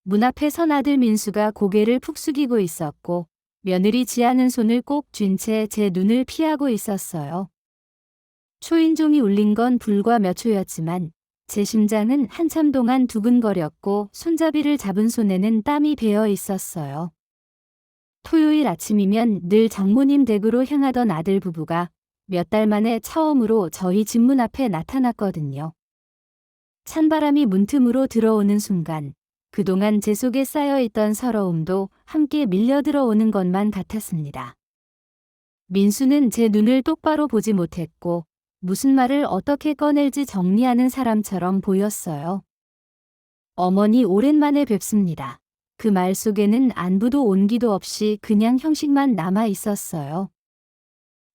문 앞에 선 아들 민수가 고개를 푹 숙이고 있었고 며느리 지아는 손을 꼭 쥔 채 제 눈을 피하고 있었어요. 초인종이 울린 건 불과 몇 초였지만 제 심장은 한참 동안 두근거렸고 손잡이를 잡은 손에는 땀이 배어 있었어요. 토요일 아침이면 늘 장모님 댁으로 향하던 아들 부부가 몇 달 만에 처음으로 저희 집 문 앞에 나타났거든요. 찬바람이 문틈으로 들어오는 순간 그동안 제 속에 쌓여있던 서러움도 함께 밀려 들어오는 것만 같았습니다. 민수는 제 눈을 똑바로 보지 못했고 무슨 말을 어떻게 꺼낼지 정리하는 사람처럼 보였어요. 어머니 오랜만에 뵙습니다. 그 말 속에는 안부도 온기도 없이 그냥 형식만 남아 있었어요.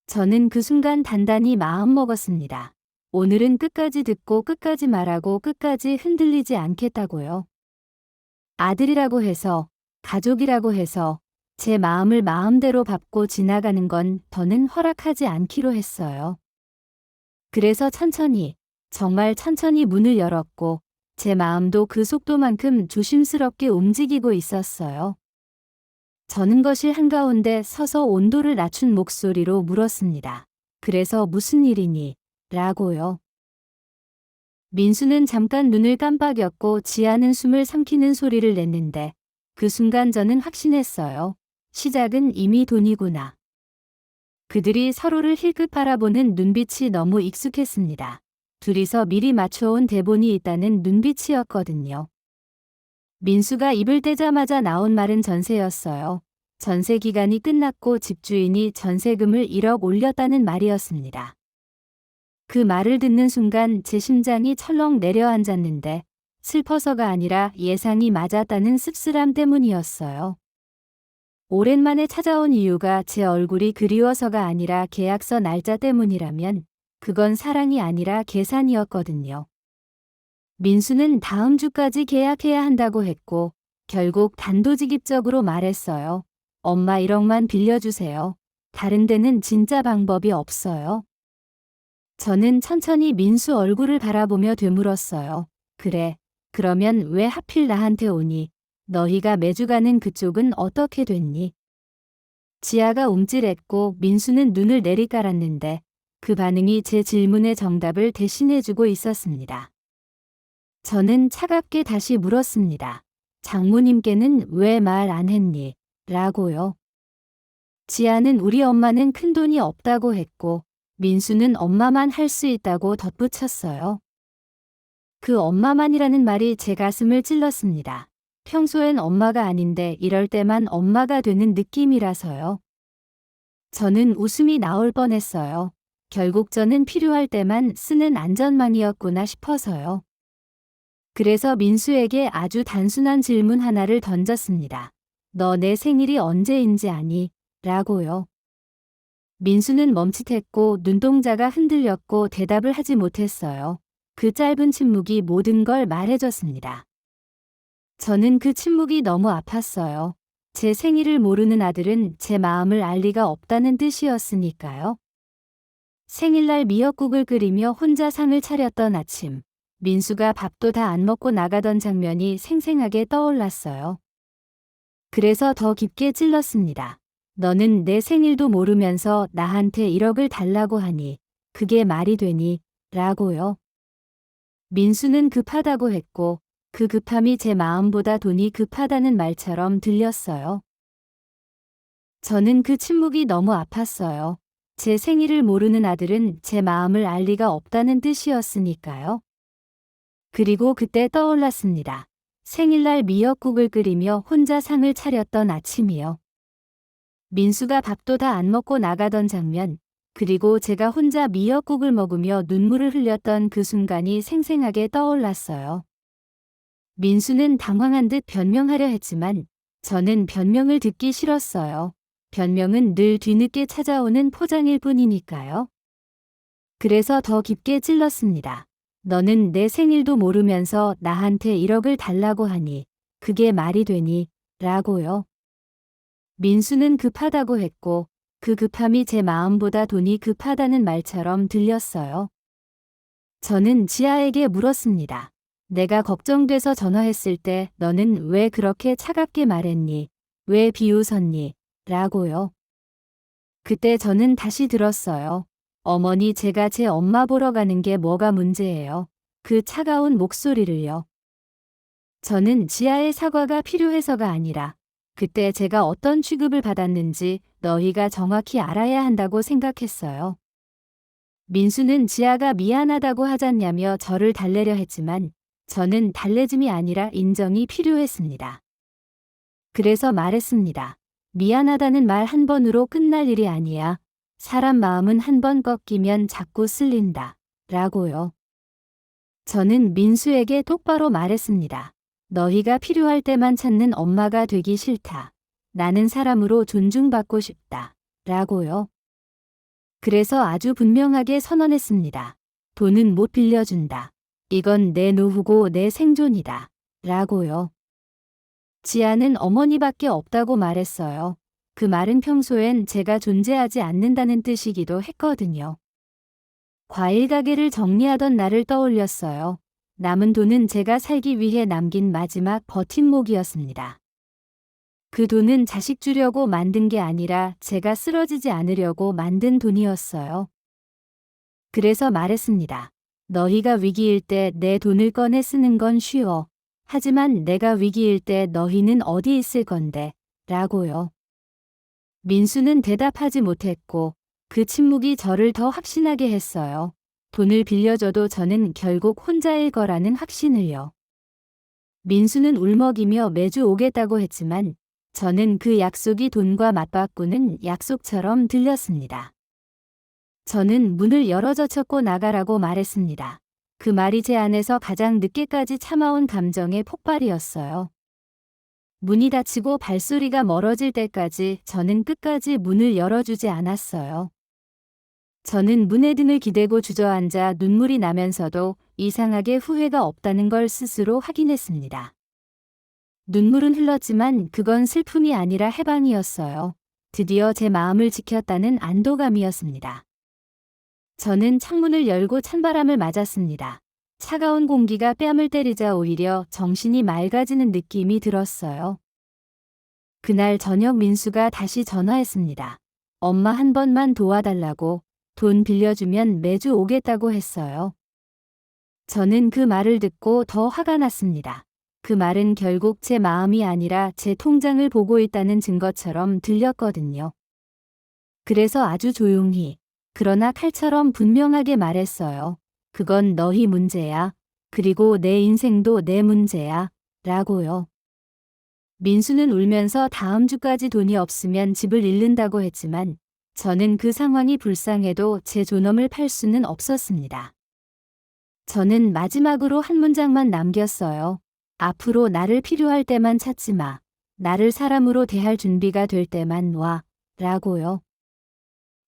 저는 그 순간 단단히 마음먹었습니다. 오늘은 끝까지 듣고 끝까지 말하고 끝까지 흔들리지 않겠다고요. 아들이라고 해서, 가족이라고 해서 제 마음을 마음대로 밟고 지나가는 건 더는 허락하지 않기로 했어요. 그래서 천천히, 정말 천천히 문을 열었고 제 마음도 그 속도만큼 조심스럽게 움직이고 있었어요. 저는 거실 한가운데 서서 온도를 낮춘 목소리로 물었습니다. 그래서 무슨 일이니? 라고요. 민수는 잠깐 눈을 깜빡였고 지아는 숨을 삼키는 소리를 냈는데 그 순간 저는 확신했어요. 시작은 이미 돈이구나. 그들이 서로를 힐끗 바라보는 눈빛이 너무 익숙했습니다. 둘이서 미리 맞춰온 대본이 있다는 눈빛이었거든요. 민수가 입을 떼자마자 나온 말은 전세였어요. 전세 기간이 끝났고 집주인이 전세금을 1억 올렸다는 말이었습니다. 그 말을 듣는 순간 제 심장이 철렁 내려앉았는데 슬퍼서가 아니라 예상이 맞았다는 씁쓸함 때문이었어요. 오랜만에 찾아온 이유가 제 얼굴이 그리워서가 아니라 계약서 날짜 때문이라면 그건 사랑이 아니라 계산이었거든요. 민수는 다음 주까지 계약해야 한다고 했고 결국 단도직입적으로 말했어요. 엄마 1억만 빌려주세요. 다른 데는 진짜 방법이 없어요. 저는 천천히 민수 얼굴을 바라보며 되물었어요. 그래, 그러면 왜 하필 나한테 오니? 너희가 매주 가는 그쪽은 어떻게 됐니? 지아가 움찔했고 민수는 눈을 내리깔았는데 그 반응이 제 질문의 정답을 대신해주고 있었습니다. 저는 차갑게 다시 물었습니다. 장모님께는 왜 말 안 했니? 라고요. 지아는 우리 엄마는 큰돈이 없다고 했고 민수는 엄마만 할 수 있다고 덧붙였어요. 그 엄마만이라는 말이 제 가슴을 찔렀습니다. 평소엔 엄마가 아닌데 이럴 때만 엄마가 되는 느낌이라서요. 저는 웃음이 나올 뻔했어요. 결국 저는 필요할 때만 쓰는 안전망이었구나 싶어서요. 그래서 민수에게 아주 단순한 질문 하나를 던졌습니다. 너 내 생일이 언제인지 아니? 라고요. 민수는 멈칫했고 눈동자가 흔들렸고 대답을 하지 못했어요. 그 짧은 침묵이 모든 걸 말해줬습니다. 저는 그 침묵이 너무 아팠어요. 제 생일을 모르는 아들은 제 마음을 알 리가 없다는 뜻이었으니까요. 생일날 미역국을 끓이며 혼자 상을 차렸던 아침. 민수가 밥도 다 안 먹고 나가던 장면이 생생하게 떠올랐어요. 그래서 더 깊게 찔렀습니다. 너는 내 생일도 모르면서 나한테 1억을 달라고 하니 그게 말이 되니? 라고요. 민수는 급하다고 했고 그 급함이 제 마음보다 돈이 급하다는 말처럼 들렸어요. 저는 그 침묵이 너무 아팠어요. 제 생일을 모르는 아들은 제 마음을 알 리가 없다는 뜻이었으니까요. 그리고 그때 떠올랐습니다. 생일날 미역국을 끓이며 혼자 상을 차렸던 아침이요. 민수가 밥도 다 안 먹고 나가던 장면, 그리고 제가 혼자 미역국을 먹으며 눈물을 흘렸던 그 순간이 생생하게 떠올랐어요. 민수는 당황한 듯 변명하려 했지만 저는 변명을 듣기 싫었어요. 변명은 늘 뒤늦게 찾아오는 포장일 뿐이니까요. 그래서 더 깊게 찔렀습니다. 너는 내 생일도 모르면서 나한테 1억을 달라고 하니 그게 말이 되니? 라고요. 민수는 급하다고 했고 그 급함이 제 마음보다 돈이 급하다는 말처럼 들렸어요. 저는 지아에게 물었습니다. 내가 걱정돼서 전화했을 때 너는 왜 그렇게 차갑게 말했니? 왜 비웃었니? 라고요. 그때 저는 다시 들었어요. 어머니, 제가 제 엄마 보러 가는 게 뭐가 문제예요? 그 차가운 목소리를요. 저는 지아의 사과가 필요해서가 아니라 그때 제가 어떤 취급을 받았는지 너희가 정확히 알아야 한다고 생각했어요. 민수는 지아가 미안하다고 하잖냐며 저를 달래려 했지만 저는 달래짐이 아니라 인정이 필요했습니다. 그래서 말했습니다. 미안하다는 말 한 번으로 끝날 일이 아니야. 사람 마음은 한 번 꺾이면 자꾸 쓸린다. 라고요. 저는 민수에게 똑바로 말했습니다. 너희가 필요할 때만 찾는 엄마가 되기 싫다. 나는 사람으로 존중받고 싶다. 라고요. 그래서 아주 분명하게 선언했습니다. 돈은 못 빌려준다. 이건 내 노후고 내 생존이다. 라고요. 지아는 어머니밖에 없다고 말했어요. 그 말은 평소엔 제가 존재하지 않는다는 뜻이기도 했거든요. 과일 가게를 정리하던 날을 떠올렸어요. 남은 돈은 제가 살기 위해 남긴 마지막 버팀목이었습니다. 그 돈은 자식 주려고 만든 게 아니라 제가 쓰러지지 않으려고 만든 돈이었어요. 그래서 말했습니다. 너희가 위기일 때 내 돈을 꺼내 쓰는 건 쉬워. 하지만 내가 위기일 때 너희는 어디 있을 건데? 라고요. 민수는 대답하지 못했고 그 침묵이 저를 더 확신하게 했어요. 돈을 빌려줘도 저는 결국 혼자일 거라는 확신을요. 민수는 울먹이며 매주 오겠다고 했지만 저는 그 약속이 돈과 맞바꾸는 약속처럼 들렸습니다. 저는 문을 열어젖혔고 나가라고 말했습니다. 그 말이 제 안에서 가장 늦게까지 참아온 감정의 폭발이었어요. 문이 닫히고 발소리가 멀어질 때까지 저는 끝까지 문을 열어주지 않았어요. 저는 문에 등을 기대고 주저앉아 눈물이 나면서도 이상하게 후회가 없다는 걸 스스로 확인했습니다. 눈물은 흘렀지만 그건 슬픔이 아니라 해방이었어요. 드디어 제 마음을 지켰다는 안도감이었습니다. 저는 창문을 열고 찬바람을 맞았습니다. 차가운 공기가 뺨을 때리자 오히려 정신이 맑아지는 느낌이 들었어요. 그날 저녁 민수가 다시 전화했습니다. 엄마 한 번만 도와달라고, 돈 빌려주면 매주 오겠다고 했어요. 저는 그 말을 듣고 더 화가 났습니다. 그 말은 결국 제 마음이 아니라 제 통장을 보고 있다는 증거처럼 들렸거든요. 그래서 아주 조용히, 그러나 칼처럼 분명하게 말했어요. 그건 너희 문제야. 그리고 내 인생도 내 문제야. 라고요. 민수는 울면서 다음 주까지 돈이 없으면 집을 잃는다고 했지만 저는 그 상황이 불쌍해도 제 존엄을 팔 수는 없었습니다. 저는 마지막으로 한 문장만 남겼어요. 앞으로 나를 필요할 때만 찾지 마. 나를 사람으로 대할 준비가 될 때만 와. 라고요.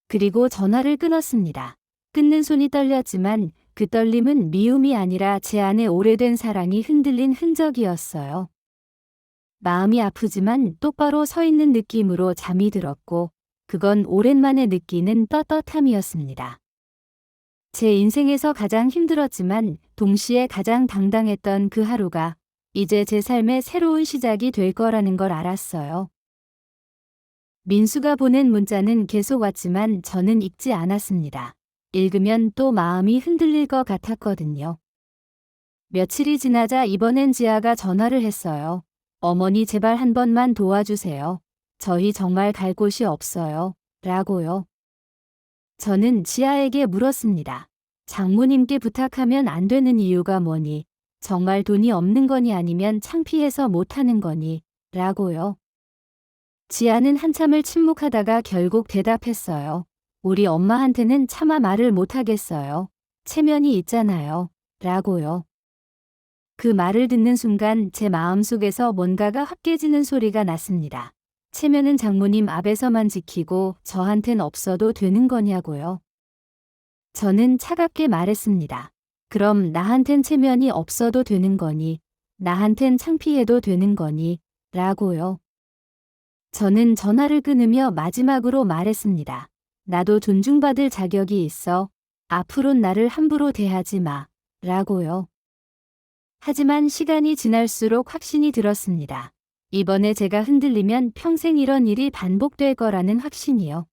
그리고 전화를 끊었습니다. 끊는 손이 떨렸지만 그 떨림은 미움이 아니라 제 안에 오래된 사랑이 흔들린 흔적이었어요. 마음이 아프지만 똑바로 서 있는 느낌으로 잠이 들었고 그건 오랜만에 느끼는 떳떳함이었습니다. 제 인생에서 가장 힘들었지만 동시에 가장 당당했던 그 하루가 이제 제 삶의 새로운 시작이 될 거라는 걸 알았어요. 민수가 보낸 문자는 계속 왔지만 저는 읽지 않았습니다. 읽으면 또 마음이 흔들릴 것 같았거든요. 며칠이 지나자 이번엔 지아가 전화를 했어요. 어머니 제발 한 번만 도와주세요. 저희 정말 갈 곳이 없어요. 라고요. 저는 지아에게 물었습니다. 장모님께 부탁하면 안 되는 이유가 뭐니? 정말 돈이 없는 거니 아니면 창피해서 못하는 거니? 라고요. 지아는 한참을 침묵하다가 결국 대답했어요. 우리 엄마한테는 차마 말을 못하겠어요. 체면이 있잖아요. 라고요. 그 말을 듣는 순간 제 마음속에서 뭔가가 확 깨지는 소리가 났습니다. 체면은 장모님 앞에서만 지키고 저한텐 없어도 되는 거냐고요. 저는 차갑게 말했습니다. 그럼 나한텐 체면이 없어도 되는 거니? 나한텐 창피해도 되는 거니? 라고요. 저는 전화를 끊으며 마지막으로 말했습니다. 나도 존중받을 자격이 있어. 앞으론 나를 함부로 대하지 마. 라고요. 하지만 시간이 지날수록 확신이 들었습니다. 이번에 제가 흔들리면 평생 이런 일이 반복될 거라는 확신이요.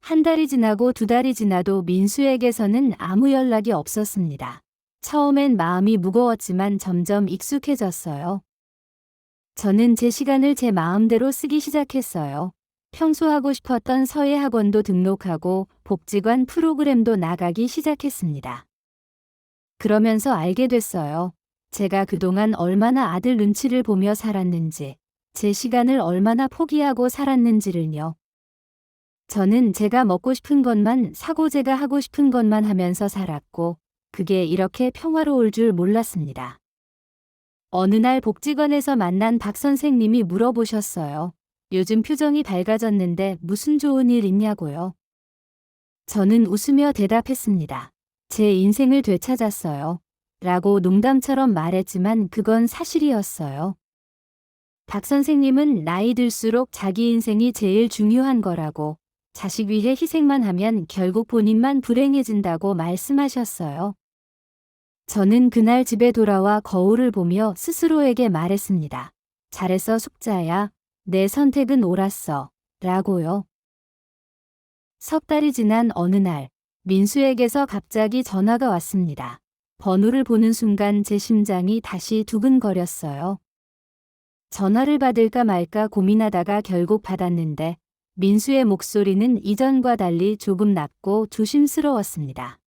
한 달이 지나고 두 달이 지나도 민수에게서는 아무 연락이 없었습니다. 처음엔 마음이 무거웠지만 점점 익숙해졌어요. 저는 제 시간을 제 마음대로 쓰기 시작했어요. 평소 하고 싶었던 서예 학원도 등록하고 복지관 프로그램도 나가기 시작했습니다. 그러면서 알게 됐어요. 제가 그동안 얼마나 아들 눈치를 보며 살았는지, 제 시간을 얼마나 포기하고 살았는지를요. 저는 제가 먹고 싶은 것만 사고 제가 하고 싶은 것만 하면서 살았고, 그게 이렇게 평화로울 줄 몰랐습니다. 어느 날 복지관에서 만난 박 선생님이 물어보셨어요. 요즘 표정이 밝아졌는데 무슨 좋은 일 있냐고요. 저는 웃으며 대답했습니다. 제 인생을 되찾았어요. 라고 농담처럼 말했지만 그건 사실이었어요. 박 선생님은 나이 들수록 자기 인생이 제일 중요한 거라고, 자식 위해 희생만 하면 결국 본인만 불행해진다고 말씀하셨어요. 저는 그날 집에 돌아와 거울을 보며 스스로에게 말했습니다. 잘했어 숙자야. 내 선택은 옳았어. 라고요. 석 달이 지난 어느 날 민수에게서 갑자기 전화가 왔습니다. 번호를 보는 순간 제 심장이 다시 두근거렸어요. 전화를 받을까 말까 고민하다가 결국 받았는데 민수의 목소리는 이전과 달리 조금 낮고 조심스러웠습니다.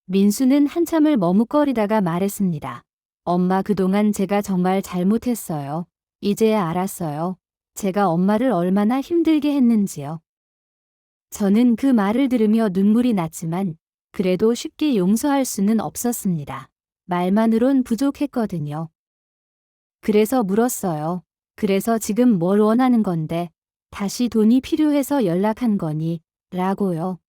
민수는 한참을 머뭇거리다가 말했습니다. 엄마 그동안 제가 정말 잘못했어요. 이제야 알았어요. 제가 엄마를 얼마나 힘들게 했는지요. 저는 그 말을 들으며 눈물이 났지만 그래도 쉽게 용서할 수는 없었습니다. 말만으론 부족했거든요. 그래서 물었어요. 그래서 지금 뭘 원하는 건데 다시 돈이 필요해서 연락한 거니? 라고요.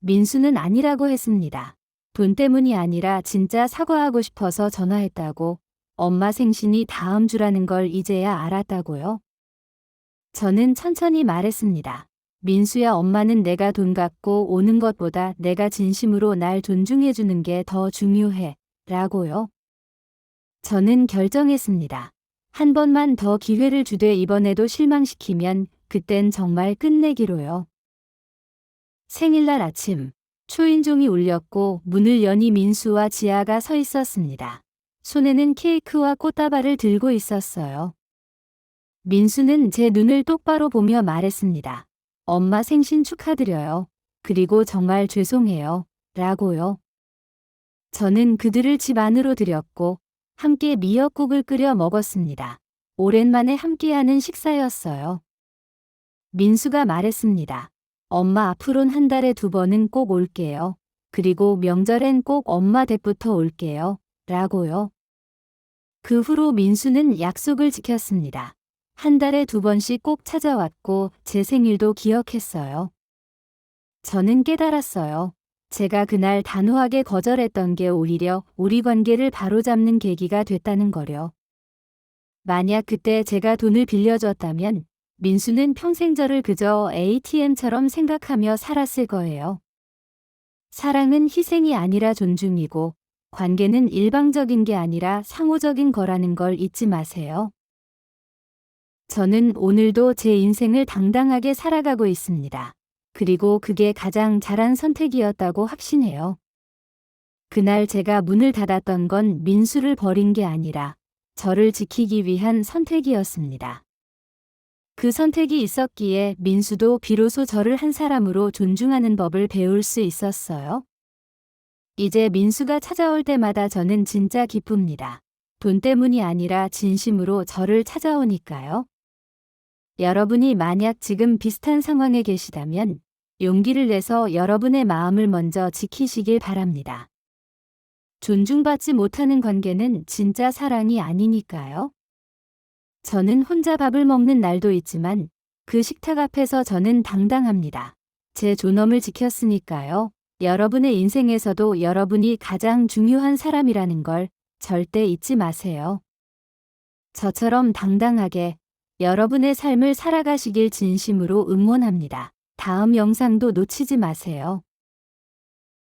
민수는 아니라고 했습니다. 돈 때문이 아니라 진짜 사과하고 싶어서 전화했다고, 엄마 생신이 다음 주라는 걸 이제야 알았다고요. 저는 천천히 말했습니다. 민수야 엄마는 내가 돈 갖고 오는 것보다 내가 진심으로 날 존중해 주는 게 더 중요해. 라고요. 저는 결정했습니다. 한 번만 더 기회를 주되 이번에도 실망시키면 그땐 정말 끝내기로요. 생일날 아침, 초인종이 울렸고 문을 여니 민수와 지아가 서 있었습니다. 손에는 케이크와 꽃다발을 들고 있었어요. 민수는 제 눈을 똑바로 보며 말했습니다. 엄마 생신 축하드려요. 그리고 정말 죄송해요. 라고요. 저는 그들을 집 안으로 들였고 함께 미역국을 끓여 먹었습니다. 오랜만에 함께하는 식사였어요. 민수가 말했습니다. 엄마 앞으론 한 달에 2번은 꼭 올게요. 그리고 명절엔 꼭 엄마 댁부터 올게요. 라고요. 그 후로 민수는 약속을 지켰습니다. 한 달에 2번씩 꼭 찾아왔고 제 생일도 기억했어요. 저는 깨달았어요. 제가 그날 단호하게 거절했던 게 오히려 우리 관계를 바로잡는 계기가 됐다는 거려. 만약 그때 제가 돈을 빌려줬다면 민수는 평생 저를 그저 ATM처럼 생각하며 살았을 거예요. 사랑은 희생이 아니라 존중이고 관계는 일방적인 게 아니라 상호적인 거라는 걸 잊지 마세요. 저는 오늘도 제 인생을 당당하게 살아가고 있습니다. 그리고 그게 가장 잘한 선택이었다고 확신해요. 그날 제가 문을 닫았던 건 민수를 버린 게 아니라 저를 지키기 위한 선택이었습니다. 그 선택이 있었기에 민수도 비로소 저를 한 사람으로 존중하는 법을 배울 수 있었어요. 이제 민수가 찾아올 때마다 저는 진짜 기쁩니다. 돈 때문이 아니라 진심으로 저를 찾아오니까요. 여러분이 만약 지금 비슷한 상황에 계시다면 용기를 내서 여러분의 마음을 먼저 지키시길 바랍니다. 존중받지 못하는 관계는 진짜 사랑이 아니니까요. 저는 혼자 밥을 먹는 날도 있지만 그 식탁 앞에서 저는 당당합니다. 제 존엄을 지켰으니까요. 여러분의 인생에서도 여러분이 가장 중요한 사람이라는 걸 절대 잊지 마세요. 저처럼 당당하게 여러분의 삶을 살아가시길 진심으로 응원합니다. 다음 영상도 놓치지 마세요.